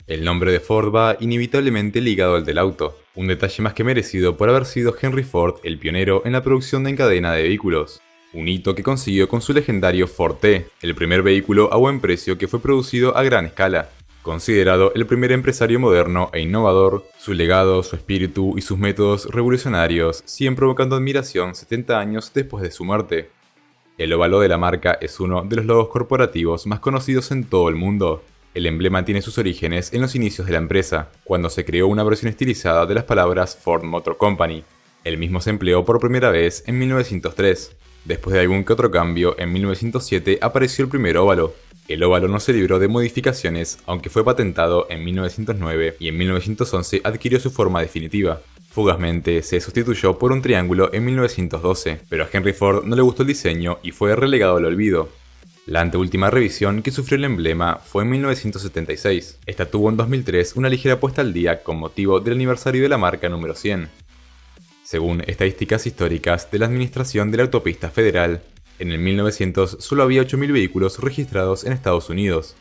El nombre de Ford va inevitablemente ligado al del auto, un detalle más que merecido por haber sido Henry Ford el pionero en la producción en cadena de vehículos. Un hito que consiguió con su legendario Ford T, el primer vehículo a buen precio que fue producido a gran escala. Considerado el primer empresario moderno e innovador, su legado, su espíritu y sus métodos revolucionarios siguen provocando admiración 70 años después de su muerte. El óvalo de la marca es uno de los logos corporativos más conocidos en todo el mundo. El emblema tiene sus orígenes en los inicios de la empresa, cuando se creó una versión estilizada de las palabras Ford Motor Company. El mismo se empleó por primera vez en 1903. Después de algún que otro cambio, en 1907 apareció el primer óvalo. El óvalo no se libró de modificaciones, aunque fue patentado en 1909 y en 1911 adquirió su forma definitiva. Fugazmente se sustituyó por un triángulo en 1912, pero a Henry Ford no le gustó el diseño y fue relegado al olvido. La anteúltima revisión que sufrió el emblema fue en 1976. Esta tuvo en 2003 una ligera puesta al día con motivo del aniversario de la marca número 100. Según estadísticas históricas de la Administración de la Autopista Federal, en el 1900 solo había 8.000 vehículos registrados en Estados Unidos.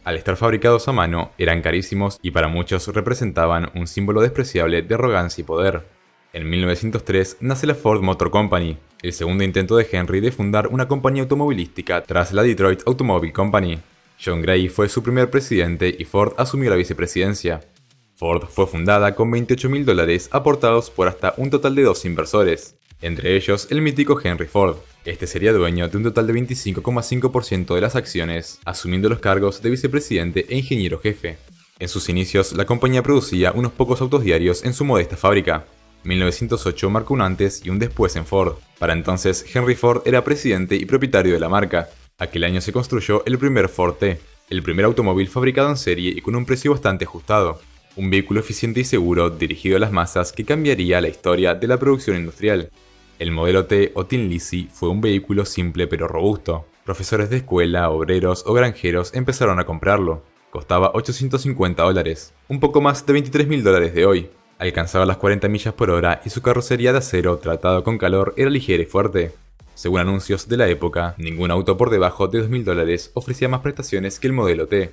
Al estar fabricados a mano, eran carísimos y para muchos representaban un símbolo despreciable de arrogancia y poder. En 1903 nace la Ford Motor Company, el segundo intento de Henry de fundar una compañía automovilística tras la Detroit Automobile Company. John Gray fue su primer presidente y Ford asumió la vicepresidencia. Ford fue fundada con $28.000 aportados por hasta un total de 2 inversores, entre ellos el mítico Henry Ford. Este sería dueño de un total de 25,5% de las acciones, asumiendo los cargos de vicepresidente e ingeniero jefe. En sus inicios, la compañía producía unos pocos autos diarios en su modesta fábrica. 1908 marcó un antes y un después en Ford. Para entonces, Henry Ford era presidente y propietario de la marca. Aquel año se construyó el primer Ford T, el primer automóvil fabricado en serie y con un precio bastante ajustado. Un vehículo eficiente y seguro dirigido a las masas que cambiaría la historia de la producción industrial. El modelo T o Tin Lizzy fue un vehículo simple pero robusto. Profesores de escuela, obreros o granjeros empezaron a comprarlo. Costaba $850, un poco más de $23.000 de hoy. Alcanzaba las 40 millas por hora y su carrocería de acero tratado con calor era ligera y fuerte. Según anuncios de la época, ningún auto por debajo de $2.000 ofrecía más prestaciones que el modelo T.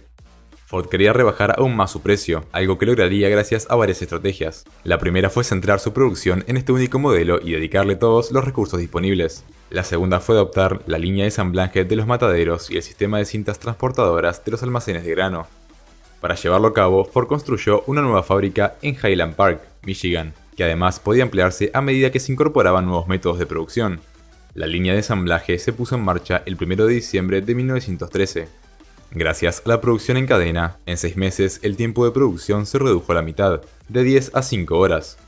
Ford quería rebajar aún más su precio, algo que lograría gracias a varias estrategias. La primera fue centrar su producción en este único modelo y dedicarle todos los recursos disponibles. La segunda fue adoptar la línea de ensamblaje de los mataderos y el sistema de cintas transportadoras de los almacenes de grano. Para llevarlo a cabo, Ford construyó una nueva fábrica en Highland Park, Michigan, que además podía emplearse a medida que se incorporaban nuevos métodos de producción. La línea de ensamblaje se puso en marcha el 1 de diciembre de 1913. Gracias a la producción en cadena, en 6 meses el tiempo de producción se redujo a la mitad, de 10 a 5 horas.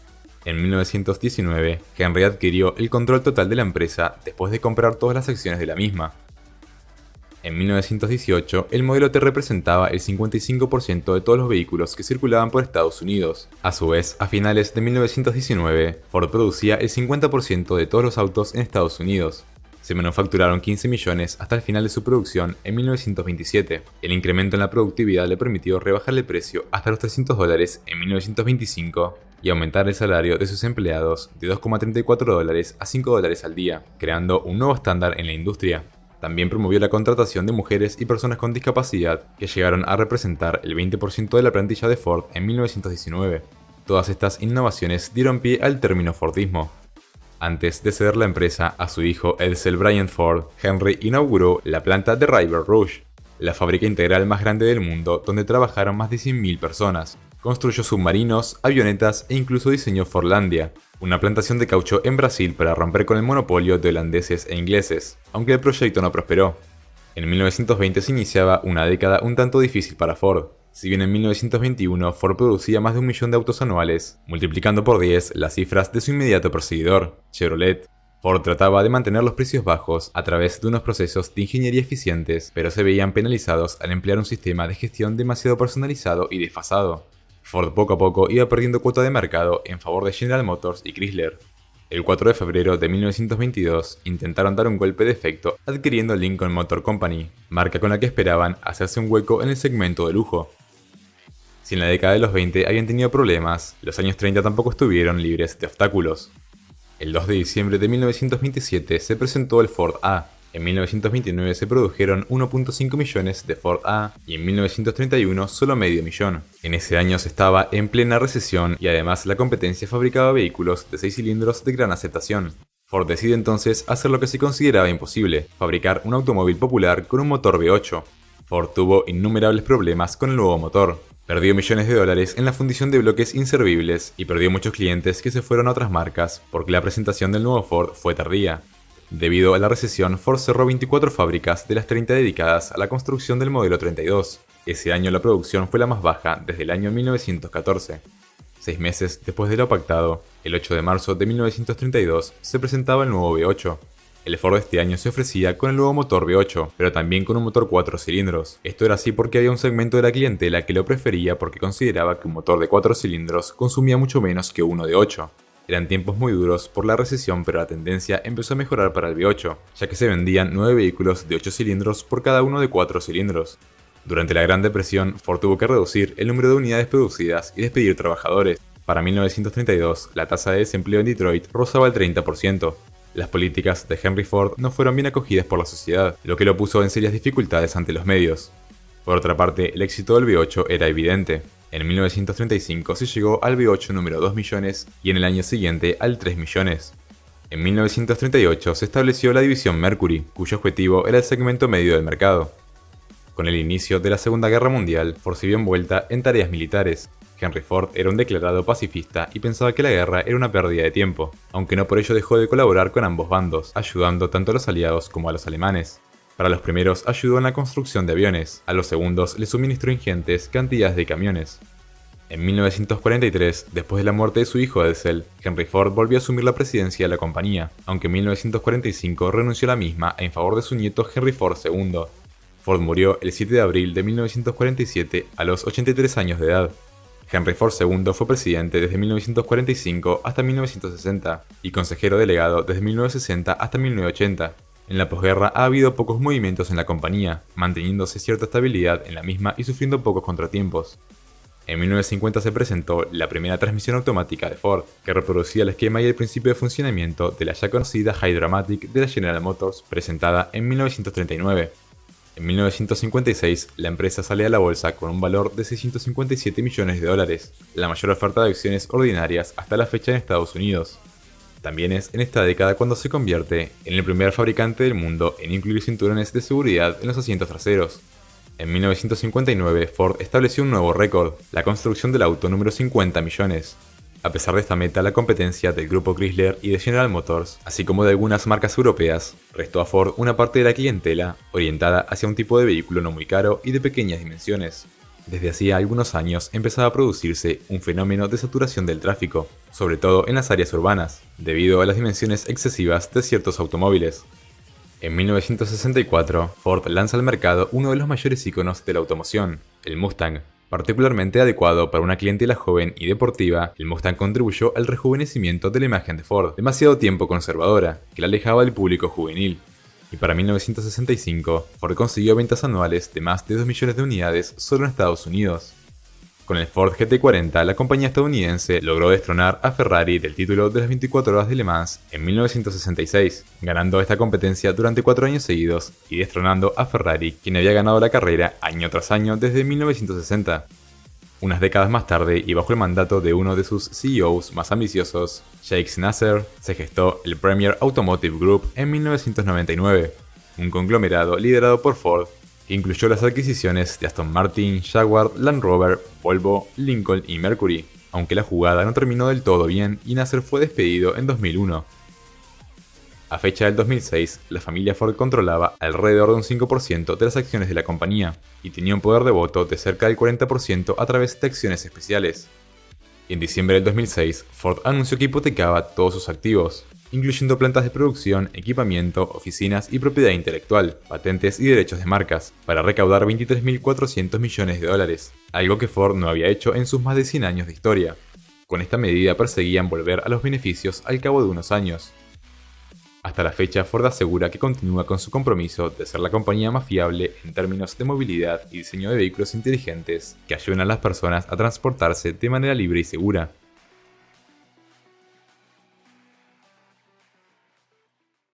En 1919, Henry adquirió el control total de la empresa después de comprar todas las acciones de la misma. En 1918, el modelo T representaba el 55% de todos los vehículos que circulaban por Estados Unidos. A su vez, a finales de 1919, Ford producía el 50% de todos los autos en Estados Unidos. Se manufacturaron 15 millones hasta el final de su producción en 1927. El incremento en la productividad le permitió rebajar el precio hasta los $300 en 1925 y aumentar el salario de sus empleados de $2,34 a $5 al día, creando un nuevo estándar en la industria. También promovió la contratación de mujeres y personas con discapacidad, que llegaron a representar el 20% de la plantilla de Ford en 1919. Todas estas innovaciones dieron pie al término Fordismo. Antes de ceder la empresa a su hijo Edsel Bryant Ford, Henry inauguró la planta de River Rouge, la fábrica integral más grande del mundo donde trabajaron más de 100.000 personas. Construyó submarinos, avionetas e incluso diseñó Fordlandia, una plantación de caucho en Brasil para romper con el monopolio de holandeses e ingleses, aunque el proyecto no prosperó. En 1920 se iniciaba una década un tanto difícil para Ford. Si bien en 1921 Ford producía más de 1 millón de autos anuales, multiplicando por 10 las cifras de su inmediato perseguidor, Chevrolet. Ford trataba de mantener los precios bajos a través de unos procesos de ingeniería eficientes, pero se veían penalizados al emplear un sistema de gestión demasiado personalizado y desfasado. Ford poco a poco iba perdiendo cuota de mercado en favor de General Motors y Chrysler. El 4 de febrero de 1922 intentaron dar un golpe de efecto adquiriendo Lincoln Motor Company, marca con la que esperaban hacerse un hueco en el segmento de lujo. Si en la década de los 20 habían tenido problemas, los años 30 tampoco estuvieron libres de obstáculos. El 2 de diciembre de 1927 se presentó el Ford A, En 1929 se produjeron 1.5 millones de Ford A y en 1931 solo medio millón. En ese año se estaba en plena recesión y además la competencia fabricaba vehículos de 6 cilindros de gran aceptación. Ford decide entonces hacer lo que se consideraba imposible, fabricar un automóvil popular con un motor V8. Ford tuvo innumerables problemas con el nuevo motor. Perdió millones de dólares en la fundición de bloques inservibles y perdió muchos clientes que se fueron a otras marcas porque la presentación del nuevo Ford fue tardía. Debido a la recesión, Ford cerró 24 fábricas de las 30 dedicadas a la construcción del modelo 32. Ese año la producción fue la más baja desde el año 1914. 6 meses después de lo pactado, el 8 de marzo de 1932, se presentaba el nuevo V8. El Ford de este año se ofrecía con el nuevo motor V8, pero también con un motor 4 cilindros. Esto era así porque había un segmento de la clientela que lo prefería porque consideraba que un motor de 4 cilindros consumía mucho menos que uno de 8. Eran tiempos muy duros por la recesión, pero la tendencia empezó a mejorar para el V8, ya que se vendían 9 vehículos de 8 cilindros por cada uno de 4 cilindros. Durante la Gran Depresión, Ford tuvo que reducir el número de unidades producidas y despedir trabajadores. Para 1932, la tasa de desempleo en Detroit rozaba el 30%. Las políticas de Henry Ford no fueron bien acogidas por la sociedad, lo que lo puso en serias dificultades ante los medios. Por otra parte, el éxito del V8 era evidente. En 1935 se llegó al V8 número 2 millones y en el año siguiente al 3 millones. En 1938 se estableció la división Mercury, cuyo objetivo era el segmento medio del mercado. Con el inicio de la Segunda Guerra Mundial, Ford se vio envuelta en tareas militares. Henry Ford era un declarado pacifista y pensaba que la guerra era una pérdida de tiempo, aunque no por ello dejó de colaborar con ambos bandos, ayudando tanto a los aliados como a los alemanes. Para los primeros ayudó en la construcción de aviones, a los segundos les suministró ingentes cantidades de camiones. En 1943, después de la muerte de su hijo Edsel, Henry Ford volvió a asumir la presidencia de la compañía, aunque en 1945 renunció a la misma en favor de su nieto Henry Ford II. Ford murió el 7 de abril de 1947 a los 83 años de edad. Henry Ford II fue presidente desde 1945 hasta 1960 y consejero delegado desde 1960 hasta 1980. En la posguerra ha habido pocos movimientos en la compañía, manteniéndose cierta estabilidad en la misma y sufriendo pocos contratiempos. En 1950 se presentó la primera transmisión automática de Ford, que reproducía el esquema y el principio de funcionamiento de la ya conocida Hydra-Matic de la General Motors, presentada en 1939. En 1956, la empresa sale a la bolsa con un valor de 657 millones de dólares, la mayor oferta de acciones ordinarias hasta la fecha en Estados Unidos. También es en esta década cuando se convierte en el primer fabricante del mundo en incluir cinturones de seguridad en los asientos traseros. En 1959, Ford estableció un nuevo récord, la construcción del auto número 50 millones. A pesar de esta meta, la competencia del grupo Chrysler y de General Motors, así como de algunas marcas europeas, restó a Ford una parte de la clientela orientada hacia un tipo de vehículo no muy caro y de pequeñas dimensiones. Desde hacía algunos años empezaba a producirse un fenómeno de saturación del tráfico, sobre todo en las áreas urbanas, debido a las dimensiones excesivas de ciertos automóviles. En 1964, Ford lanza al mercado uno de los mayores íconos de la automoción, el Mustang. Particularmente adecuado para una clientela joven y deportiva, el Mustang contribuyó al rejuvenecimiento de la imagen de Ford, demasiado tiempo conservadora, que la alejaba del público juvenil. Y para 1965, Ford consiguió ventas anuales de más de 2 millones de unidades solo en Estados Unidos. Con el Ford GT40, la compañía estadounidense logró destronar a Ferrari del título de las 24 horas de Le Mans en 1966, ganando esta competencia durante 4 años seguidos y destronando a Ferrari, quien había ganado la carrera año tras año desde 1960. Unas décadas más tarde, y bajo el mandato de uno de sus CEOs más ambiciosos, Jacques Nasser, se gestó el Premier Automotive Group en 1999, un conglomerado liderado por Ford, que incluyó las adquisiciones de Aston Martin, Jaguar, Land Rover, Volvo, Lincoln y Mercury, aunque la jugada no terminó del todo bien y Nasser fue despedido en 2001. A fecha del 2006, la familia Ford controlaba alrededor de un 5% de las acciones de la compañía y tenía un poder de voto de cerca del 40% a través de acciones especiales. En diciembre del 2006, Ford anunció que hipotecaba todos sus activos, incluyendo plantas de producción, equipamiento, oficinas y propiedad intelectual, patentes y derechos de marcas, para recaudar 23.400 millones de dólares, algo que Ford no había hecho en sus más de 100 años de historia. Con esta medida perseguían volver a los beneficios al cabo de unos años. Hasta la fecha, Ford asegura que continúa con su compromiso de ser la compañía más fiable en términos de movilidad y diseño de vehículos inteligentes que ayuden a las personas a transportarse de manera libre y segura.